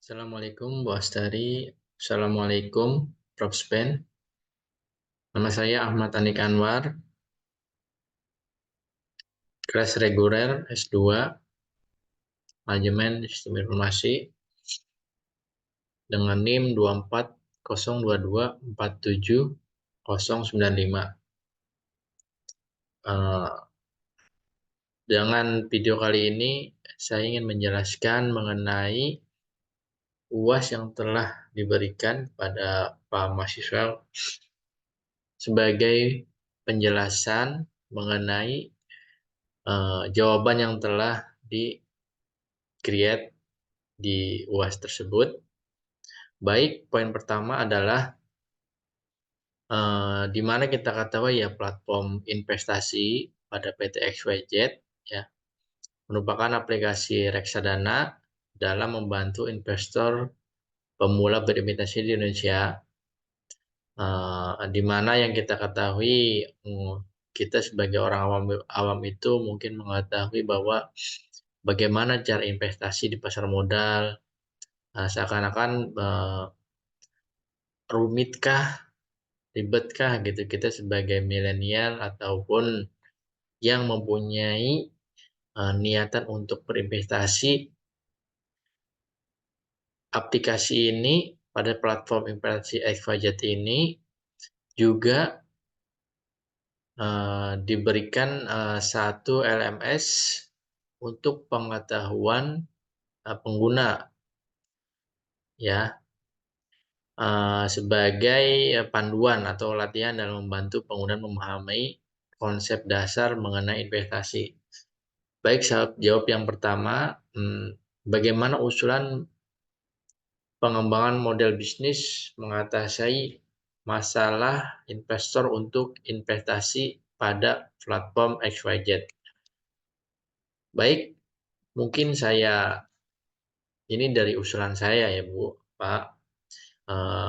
Assalamualaikum Bu Astari. Assalamualaikum Prof. Spen. Nama saya Ahmad Anik Anwar, kelas reguler S2, Manajemen Sistem Informasi, dengan NIM 2402247095. Dengan video kali ini, saya ingin menjelaskan mengenai UAS yang telah diberikan pada para mahasiswa sebagai penjelasan mengenai jawaban yang telah di-create di UAS tersebut. Baik, poin pertama adalah di mana kita ketahui ya platform investasi pada PT XYZ ya merupakan aplikasi reksadana dalam membantu investor pemula berinvestasi di Indonesia. Di mana yang kita ketahui kita sebagai orang awam itu mungkin mengetahui bahwa bagaimana cara investasi di pasar modal. Seakan-akan rumitkah, ribetkah gitu kita sebagai milenial ataupun yang mempunyai niatan untuk berinvestasi. Aplikasi ini pada platform investasi XYZ ini juga diberikan satu LMS untuk pengetahuan pengguna ya, sebagai panduan atau latihan dalam membantu pengguna memahami konsep dasar mengenai investasi. Baik, jawab yang pertama, bagaimana usulan pengembangan model bisnis mengatasi masalah investor untuk investasi pada platform XYZ. Baik, mungkin ini dari usulan saya ya Bu, Pak.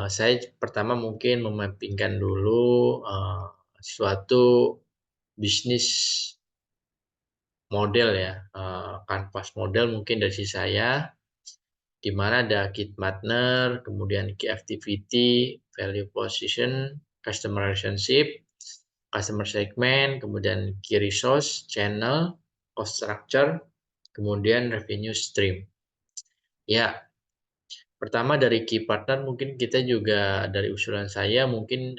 Saya pertama mungkin memappingkan dulu suatu bisnis model ya, kanvas model mungkin dari sisi saya, di mana ada key partner, kemudian key activity, value position, customer relationship, customer segment, kemudian key resource, channel, cost structure, kemudian revenue stream. Ya, pertama dari key partner mungkin kita juga dari usulan saya mungkin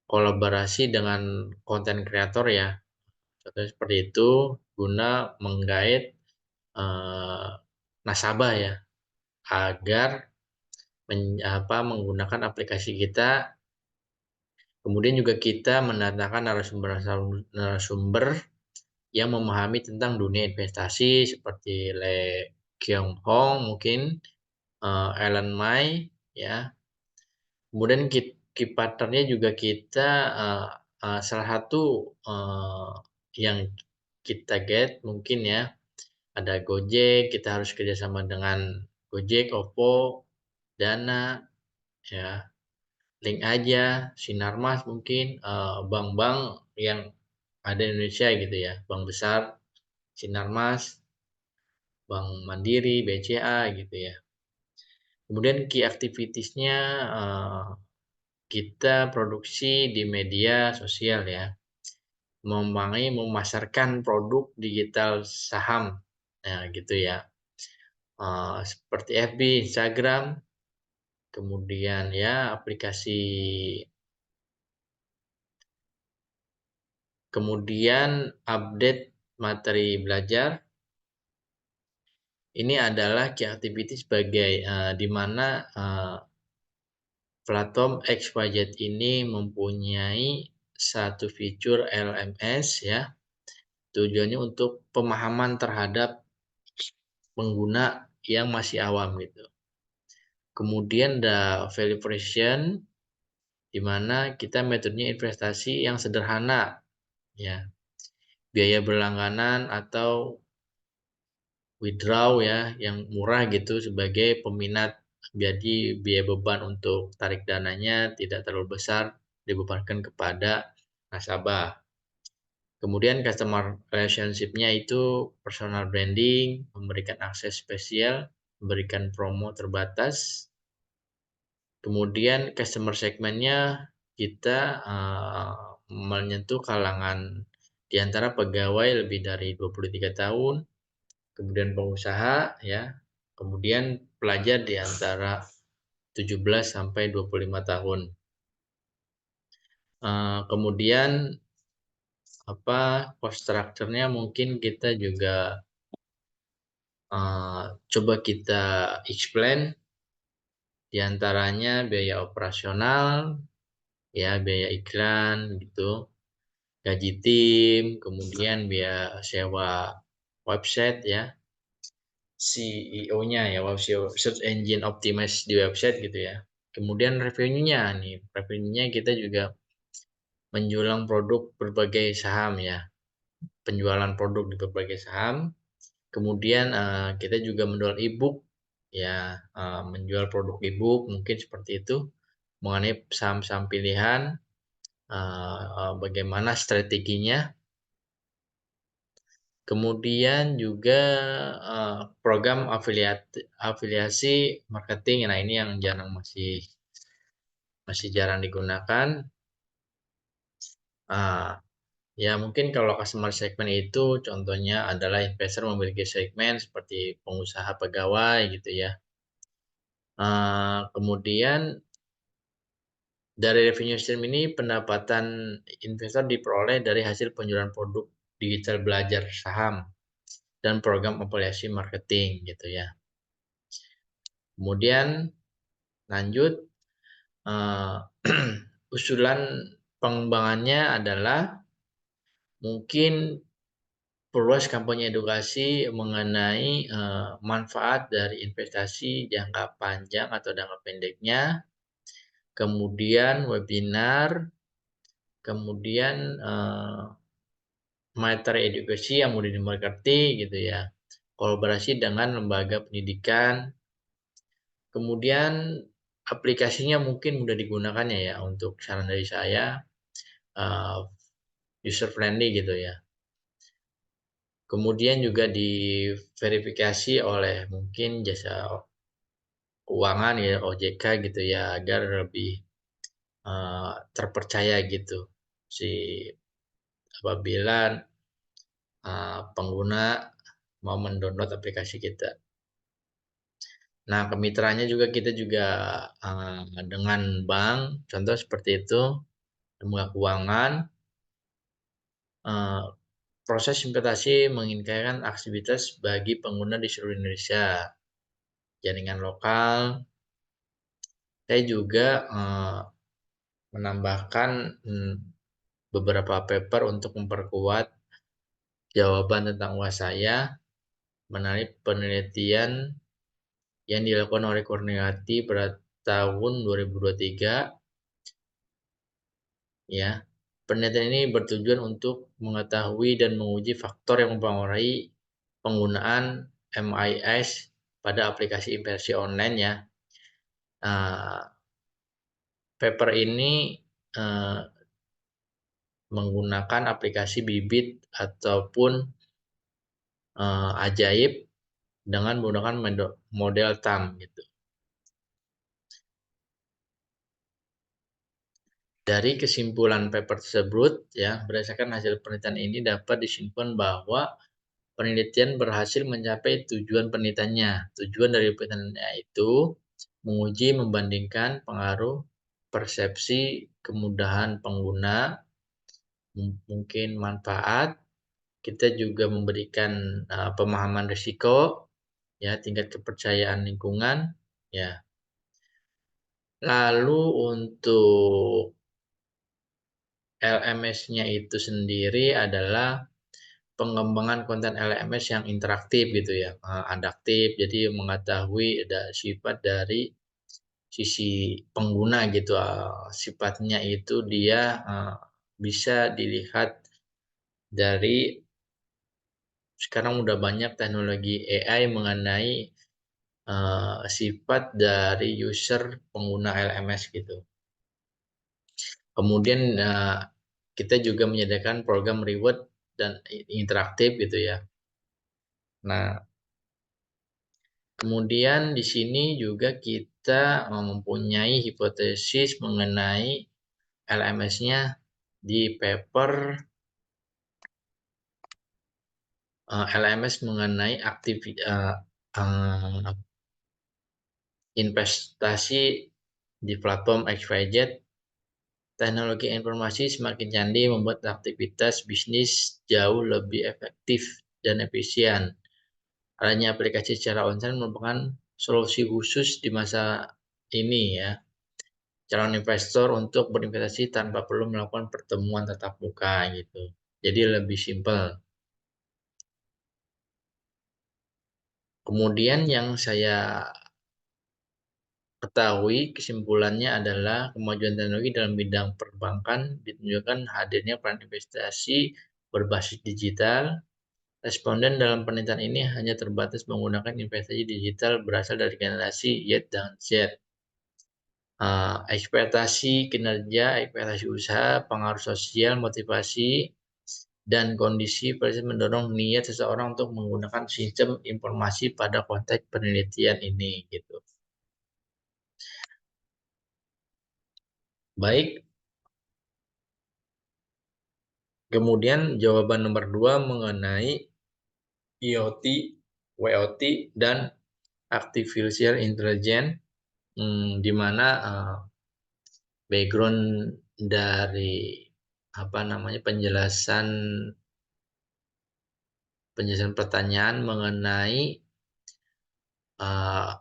kolaborasi dengan konten kreator ya. Contohnya seperti itu guna menggait nasabah ya agar menggunakan aplikasi kita. Kemudian juga kita mendatangkan narasumber yang memahami tentang dunia investasi seperti Le Kyung Hong mungkin, Ellen Mai ya. Kemudian key partnernya juga kita salah satu yang kita get mungkin ya ada Gojek, kita harus kerjasama dengan Gojek, Oppo, Dana, ya, Link aja, Sinarmas mungkin, bank-bank yang ada di Indonesia gitu ya, bank besar, Sinarmas, Bank Mandiri, BCA gitu ya. Kemudian key activities-nya kita produksi di media sosial ya, memasarkan produk digital saham, nah gitu ya, seperti FB, Instagram, kemudian ya aplikasi, kemudian update materi belajar. Ini adalah key activity sebagai di mana platform XYZ ini mempunyai satu fitur LMS ya. Tujuannya untuk pemahaman terhadap pengguna yang masih awam gitu. Kemudian ada value proposition di mana kita metodenya investasi yang sederhana ya. Biaya berlangganan atau withdraw ya yang murah gitu sebagai peminat, jadi biaya beban untuk tarik dananya tidak terlalu besar dibebankan kepada nasabah. Kemudian customer relationship-nya itu personal branding, memberikan akses spesial memberikan promo terbatas. Kemudian customer segmennya kita, menyentuh kalangan di antara pegawai lebih dari 23 tahun, kemudian pengusaha ya, kemudian pelajar di antara 17 sampai 25 tahun. Kemudian cost structure-nya mungkin kita juga coba kita explain, di antaranya biaya operasional, ya biaya iklan gitu, gaji tim, kemudian biaya sewa website ya, CEO-nya ya, search engine optimize di website gitu ya. Kemudian revenue-nya kita juga menjual produk berbagai saham ya, penjualan produk di berbagai saham. Kemudian kita juga menjual e-book ya, menjual produk e-book mungkin seperti itu, mengenai saham-saham pilihan, bagaimana strateginya. Kemudian juga program afiliasi marketing. Nah, ini yang masih jarang digunakan. Ya mungkin kalau customer segment itu contohnya adalah investor memiliki segmen seperti pengusaha pegawai gitu ya. Kemudian dari revenue stream ini pendapatan investor diperoleh dari hasil penjualan produk digital belajar saham dan program afiliasi marketing gitu ya. Kemudian lanjut, usulan pengembangannya adalah mungkin perluas kampanye edukasi mengenai manfaat dari investasi jangka panjang atau jangka pendeknya, kemudian webinar, kemudian materi edukasi yang mudah dimengerti gitu ya, kolaborasi dengan lembaga pendidikan, kemudian aplikasinya mungkin mudah digunakannya ya, untuk saran dari saya user friendly gitu ya. Kemudian juga diverifikasi oleh mungkin jasa keuangan ya, OJK gitu ya, agar lebih terpercaya gitu si apabila pengguna mau mendownload aplikasi kita. Nah, kemitraannya juga kita juga dengan bank, contoh seperti itu, lembaga keuangan. Proses investasi menginginkan aktivitas bagi pengguna di seluruh Indonesia, jaringan lokal. Saya juga menambahkan beberapa paper untuk memperkuat jawaban tentang UAS saya menarik penelitian yang dilakukan oleh Kurniawati pada tahun 2023 ya. Penelitian ini bertujuan untuk mengetahui dan menguji faktor yang mempengaruhi penggunaan MIS pada aplikasi investasi online ya. Paper ini menggunakan aplikasi Bibit ataupun Ajaib dengan menggunakan model TAM gitu. Dari kesimpulan paper tersebut ya, berdasarkan hasil penelitian ini dapat disimpulkan bahwa penelitian berhasil mencapai tujuan penelitiannya. Tujuan dari penelitiannya itu menguji membandingkan pengaruh persepsi kemudahan pengguna, mungkin manfaat. Kita juga memberikan pemahaman risiko, ya tingkat kepercayaan lingkungan, ya. Lalu untuk LMS-nya itu sendiri adalah pengembangan konten LMS yang interaktif gitu ya, adaptif. Jadi mengetahui ada sifat dari sisi pengguna gitu, sifatnya itu dia bisa dilihat dari sekarang udah banyak teknologi AI mengenai sifat dari user pengguna LMS gitu. Kemudian kita juga menyediakan program reward dan interaktif gitu ya. Nah, Kemudian di sini juga kita mempunyai hipotesis mengenai LMS-nya di paper LMS mengenai investasi di platform XYZ. Teknologi informasi semakin canggih membuat aktivitas bisnis jauh lebih efektif dan efisien. Adanya aplikasi secara onsite merupakan solusi khusus di masa ini ya. Calon investor untuk berinvestasi tanpa perlu melakukan pertemuan tatap muka gitu. Jadi lebih simpel. Kemudian yang saya ketahui kesimpulannya adalah kemajuan teknologi dalam bidang perbankan ditunjukkan hadirnya peran investasi berbasis digital. Responden dalam penelitian ini hanya terbatas menggunakan investasi digital berasal dari generasi Y dan Z. Ekspektasi kinerja, ekspektasi usaha, pengaruh sosial, motivasi, dan kondisi presiden mendorong niat seseorang untuk menggunakan sistem informasi pada konteks penelitian ini gitu. Baik, kemudian jawaban nomor 2 mengenai IoT, WOT, dan Artificial Intelligence, di mana background dari penjelasan pertanyaan mengenai uh,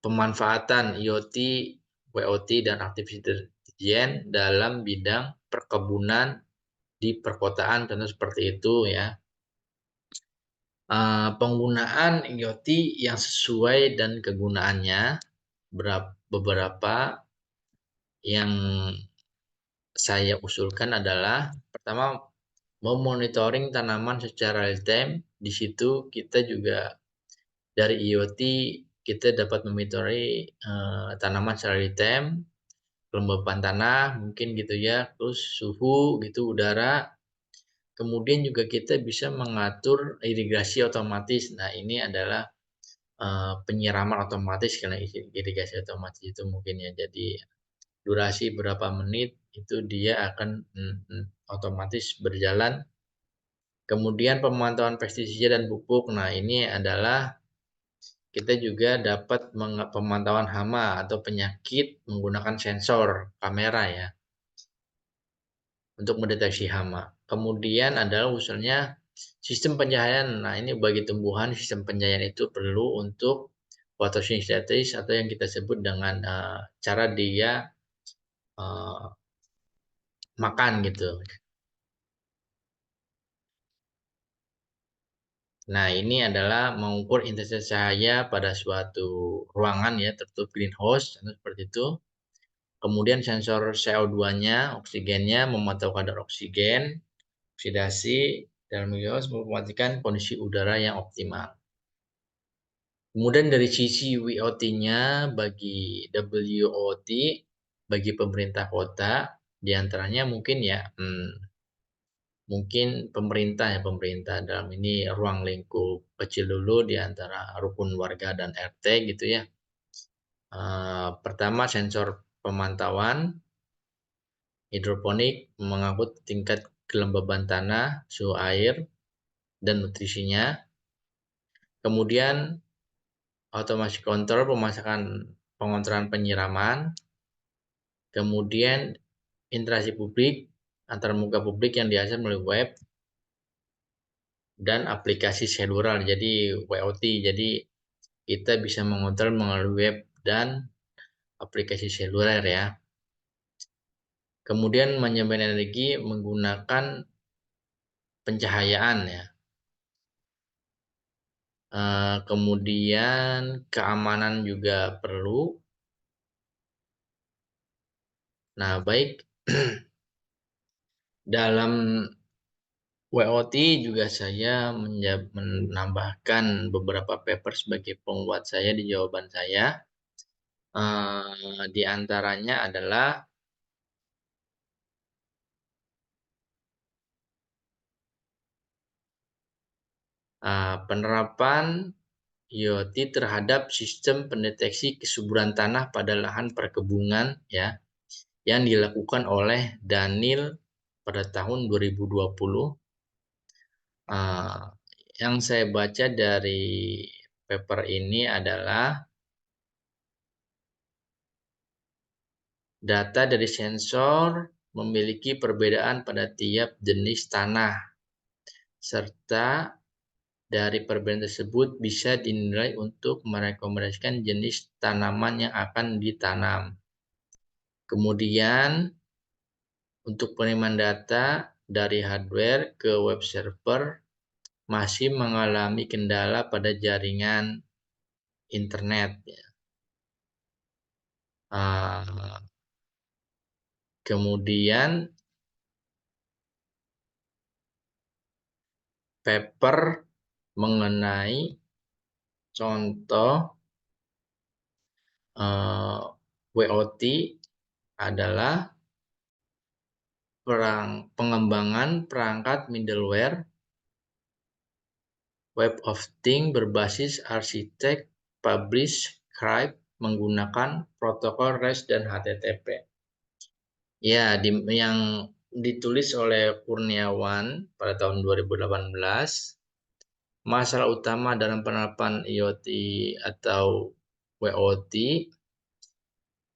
pemanfaatan IoT, WOT, dan Artificial Intelligence dalam bidang perkebunan di perkotaan, tentu seperti itu ya. Penggunaan IoT yang sesuai dan kegunaannya beberapa yang saya usulkan adalah pertama memonitoring tanaman secara real time. Di situ kita juga dari IoT kita dapat memonitori tanaman secara real time, kelembapan tanah mungkin gitu ya, terus suhu gitu udara. Kemudian juga kita bisa mengatur irigasi otomatis. Nah, ini adalah penyiraman otomatis karena irigasi otomatis itu mungkin ya. Jadi durasi berapa menit itu dia akan otomatis berjalan. Kemudian pemantauan pestisida dan pupuk. Nah, ini adalah kita juga dapat pemantauan hama atau penyakit menggunakan sensor kamera ya untuk mendeteksi hama. Kemudian adalah usulnya sistem pencahayaan. Nah, ini bagi tumbuhan sistem pencahayaan itu perlu untuk fotosintesis atau yang kita sebut dengan cara dia uh, makan gitu. Nah, ini adalah mengukur intensitas cahaya pada suatu ruangan ya, tertutup greenhouse, seperti itu. Kemudian sensor CO2-nya, oksigennya, memantau kadar oksigen, oksidasi dalam greenhouse, memastikan kondisi udara yang optimal. Kemudian dari sisi WOT-nya bagi WOT, bagi pemerintah kota, diantaranya mungkin ya, mungkin pemerintah dalam ini ruang lingkup kecil dulu di antara rukun warga dan RT gitu ya. Pertama sensor pemantauan hidroponik mengangkut tingkat kelembaban tanah, suhu air, dan nutrisinya. Kemudian otomasi kontrol pengontrolan penyiraman. Kemudian interaksi publik antar muka publik yang diakses melalui web dan aplikasi seluler, jadi WOT. Jadi kita bisa mengontrol melalui web dan aplikasi seluler ya. Kemudian menyimpan energi menggunakan pencahayaan ya. Kemudian keamanan juga perlu. Nah, baik dalam WOT juga saya menambahkan beberapa paper sebagai penguat saya di jawaban saya. Di antaranya adalah penerapan IoT terhadap sistem pendeteksi kesuburan tanah pada lahan perkebunan ya yang dilakukan oleh Daniel pada tahun 2020. Yang saya baca dari paper ini adalah data dari sensor memiliki perbedaan pada tiap jenis tanah, serta dari perbedaan tersebut bisa dinilai untuk merekomendasikan jenis tanaman yang akan ditanam. Kemudian, untuk penerimaan data dari hardware ke web server masih mengalami kendala pada jaringan internet. Kemudian paper mengenai contoh WOT adalah pengembangan perangkat middleware Web of Things berbasis arsitek publish script menggunakan protokol REST dan HTTP. Ya, yang ditulis oleh Kurniawan pada tahun 2018, masalah utama dalam penerapan IoT atau WOT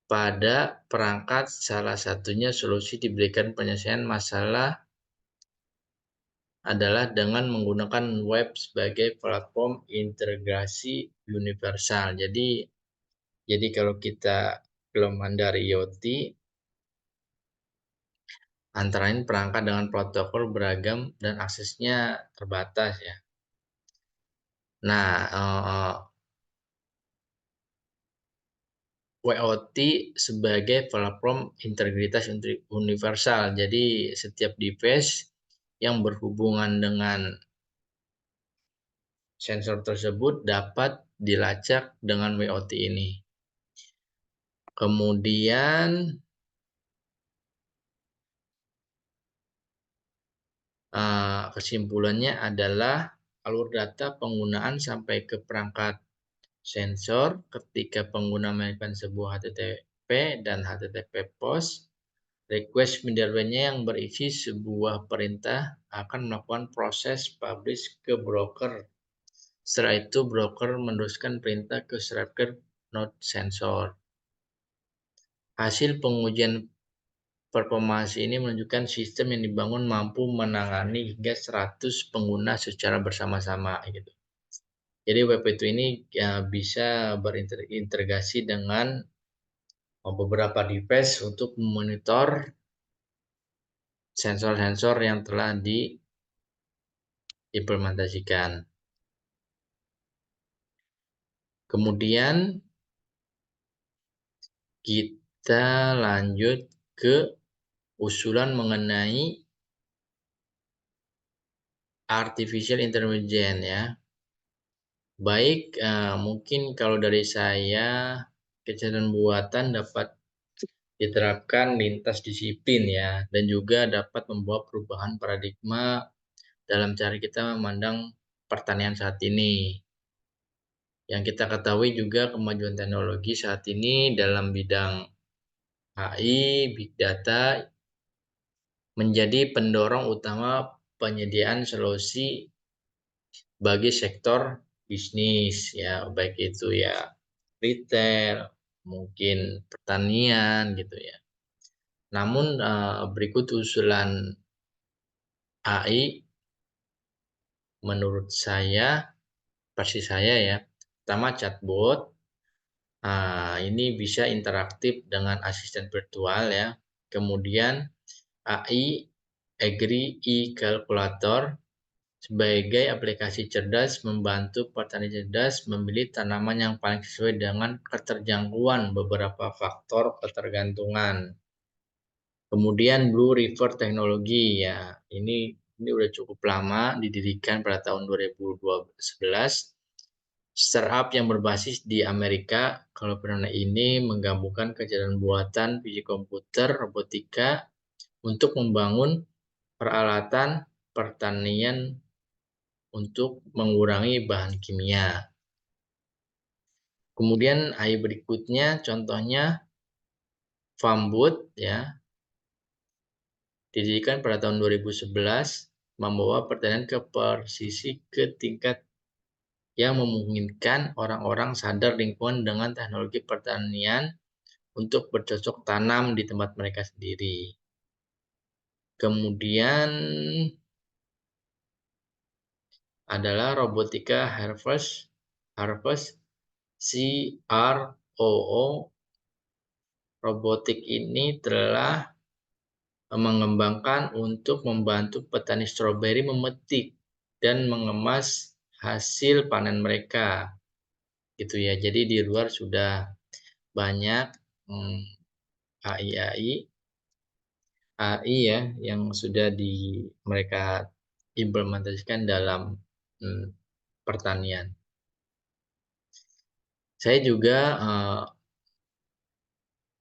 pada perangkat salah satunya solusi diberikan penyelesaian masalah adalah dengan menggunakan web sebagai platform integrasi universal. Jadi kalau kita kelemahan dari IoT, antara lain perangkat dengan protokol beragam dan aksesnya terbatas ya. Nah, WOT sebagai platform integritas universal. Jadi setiap device yang berhubungan dengan sensor tersebut dapat dilacak dengan WOT ini. Kemudian kesimpulannya adalah alur data penggunaan sampai ke perangkat sensor ketika pengguna mengirimkan sebuah HTTP dan HTTP post. Request middleware-nya yang berisi sebuah perintah akan melakukan proses publish ke broker. Setelah itu broker meneruskan perintah ke server node sensor. Hasil pengujian performance ini menunjukkan sistem yang dibangun mampu menangani hingga 100 pengguna secara bersama-sama gitu. Jadi WP2 ini ya, bisa berintegrasi dengan beberapa device untuk memonitor sensor-sensor yang telah diimplementasikan. Kemudian kita lanjut ke usulan mengenai artificial intelligence ya. Baik, mungkin kalau dari saya kecerdasan buatan dapat diterapkan lintas disiplin ya, dan juga dapat membawa perubahan paradigma dalam cara kita memandang pertanian saat ini. Yang kita ketahui juga kemajuan teknologi saat ini dalam bidang AI, Big Data menjadi pendorong utama penyediaan solusi bagi sektor bisnis ya, baik itu ya retail, mungkin pertanian gitu ya. Namun berikut usulan AI menurut saya, versi saya ya. Pertama chatbot, ini bisa interaktif dengan asisten virtual ya. Kemudian AI Agree e-Calculator sebagai aplikasi cerdas membantu petani cerdas memilih tanaman yang paling sesuai dengan keterjangkauan beberapa faktor ketergantungan. Kemudian Blue River Technology ya, ini udah cukup lama didirikan pada tahun 2011. Startup yang berbasis di Amerika. Kalau pernah ini menggabungkan kecerdasan buatan, fisik komputer, robotika untuk membangun peralatan pertanian untuk mengurangi bahan kimia. Kemudian AI berikutnya contohnya Fambot ya, didirikan pada tahun 2011, membawa pertanian ke presisi ke tingkat yang memungkinkan orang-orang sadar lingkungan dengan teknologi pertanian untuk bercocok tanam di tempat mereka sendiri. Kemudian adalah Robotika Harvest CROO. Robotik ini telah mengembangkan untuk membantu petani stroberi memetik dan mengemas hasil panen mereka. Gitu ya. Jadi di luar sudah banyak AI ya yang sudah mereka implementasikan dalam pertanian. Saya juga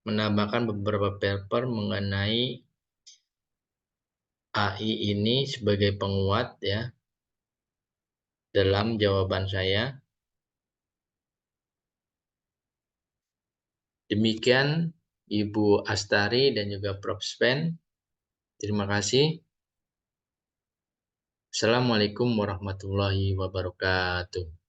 menambahkan beberapa paper mengenai AI ini sebagai penguat ya dalam jawaban saya. Demikian Ibu Astari dan juga Prof. Sven. Terima kasih. Assalamualaikum warahmatullahi wabarakatuh.